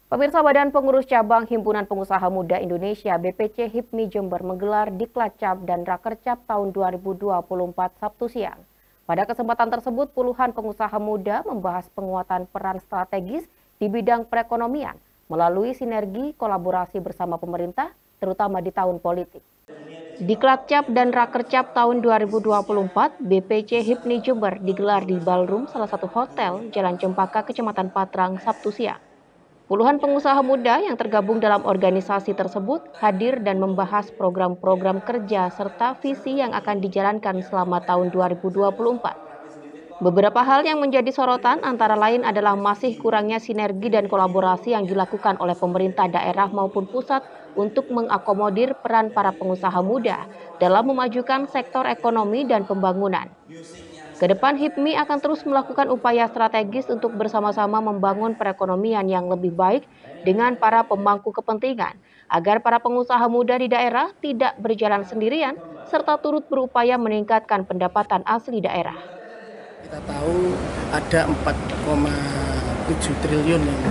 Pemirsa, Badan Pengurus Cabang Himpunan Pengusaha Muda Indonesia (BPC) HIPMI Jember menggelar Diklatcap dan Rakercap tahun 2024 Sabtu siang. Pada kesempatan tersebut, puluhan pengusaha muda membahas penguatan peran strategis di bidang perekonomian melalui sinergi kolaborasi bersama pemerintah, terutama di tahun politik. Diklatcap dan Rakercap tahun 2024 BPC HIPMI Jember digelar di ballroom salah satu hotel Jalan Cempaka, Kecamatan Patrang, Sabtu siang. Puluhan pengusaha muda yang tergabung dalam organisasi tersebut hadir dan membahas program-program kerja serta visi yang akan dijalankan selama tahun 2024. Beberapa hal yang menjadi sorotan antara lain adalah masih kurangnya sinergi dan kolaborasi yang dilakukan oleh pemerintah daerah maupun pusat untuk mengakomodir peran para pengusaha muda dalam memajukan sektor ekonomi dan pembangunan. Kedepan HIPMI akan terus melakukan upaya strategis untuk bersama-sama membangun perekonomian yang lebih baik dengan para pemangku kepentingan, agar para pengusaha muda di daerah tidak berjalan sendirian, serta turut berupaya meningkatkan pendapatan asli daerah. Kita tahu ada 4,7 triliun yang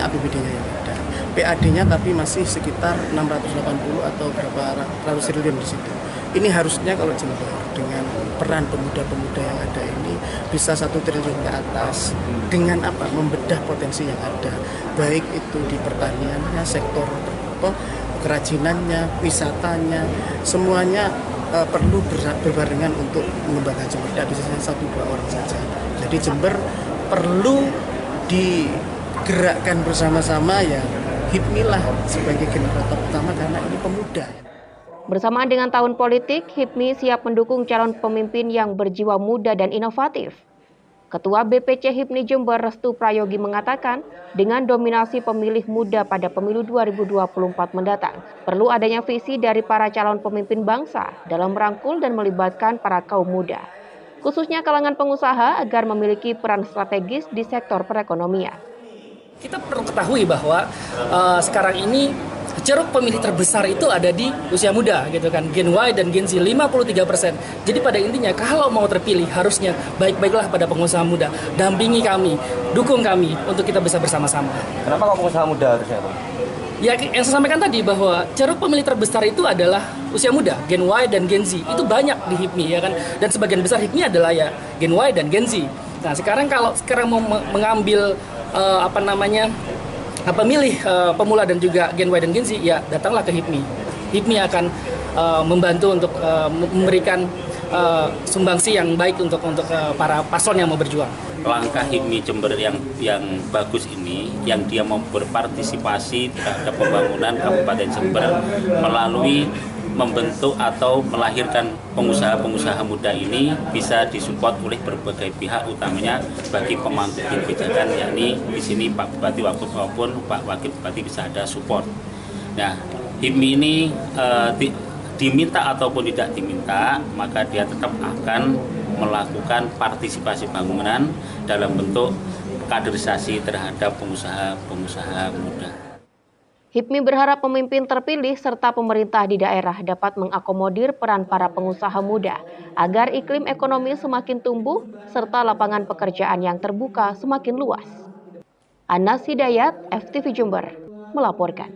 APBD-nya yang ada. PAD-nya tapi masih sekitar 680 atau berapa ratus triliun di situ. Ini harusnya kalau Jember dengan peran pemuda-pemuda yang ada ini bisa 1 triliun ke atas dengan membedah potensi yang ada, baik itu di pertaniannya, sektor kerajinannya, wisatanya, semuanya perlu berbarengan untuk mengembangkan Jember. Tidak bisa 1-2 orang saja. Jadi Jember perlu digerakkan bersama-sama, ya HIPMI lah sebagai generator utama karena ini pemuda. Bersamaan dengan tahun politik, HIPMI siap mendukung calon pemimpin yang berjiwa muda dan inovatif. Ketua BPC HIPMI Jember Restu Prayogi mengatakan, dengan dominasi pemilih muda pada pemilu 2024 mendatang, perlu adanya visi dari para calon pemimpin bangsa dalam merangkul dan melibatkan para kaum muda, khususnya kalangan pengusaha agar memiliki peran strategis di sektor perekonomian. Kita perlu ketahui bahwa sekarang ini ceruk pemilih terbesar itu ada di usia muda, gitu kan, Gen Y dan Gen Z 53%. Jadi pada intinya kalau mau terpilih harusnya baik-baiklah pada pengusaha muda, dampingi kami, dukung kami untuk kita bisa bersama-sama. Kenapa kok pengusaha muda harusnya? Ya, yang saya sampaikan tadi bahwa ceruk pemilih terbesar itu adalah usia muda, Gen Y dan Gen Z. Itu banyak di HIPMI, ya kan, dan sebagian besar HIPMI adalah ya Gen Y dan Gen Z. Nah, sekarang kalau mau mengambil pemilih pemula dan juga Gen Y dan Gen Z, ya datanglah ke HIPMI. HIPMI akan membantu untuk memberikan sumbangsi yang baik untuk para paslon yang mau berjuang. Langkah HIPMI Jember yang bagus ini, yang dia mau berpartisipasi terhadap pembangunan Kabupaten Jember melalui membentuk atau melahirkan pengusaha-pengusaha muda ini bisa disupport oleh berbagai pihak, utamanya bagi pemangku kebijakan, yakni di sini Pak Bupati maupun Pak Wakil Bupati bisa ada support. Nah, HIPMI ini diminta ataupun tidak diminta, maka dia tetap akan melakukan partisipasi bangunan dalam bentuk kaderisasi terhadap pengusaha-pengusaha muda. HIPMI berharap pemimpin terpilih serta pemerintah di daerah dapat mengakomodir peran para pengusaha muda agar iklim ekonomi semakin tumbuh serta lapangan pekerjaan yang terbuka semakin luas. Anas Hidayat, FTV Jember, melaporkan.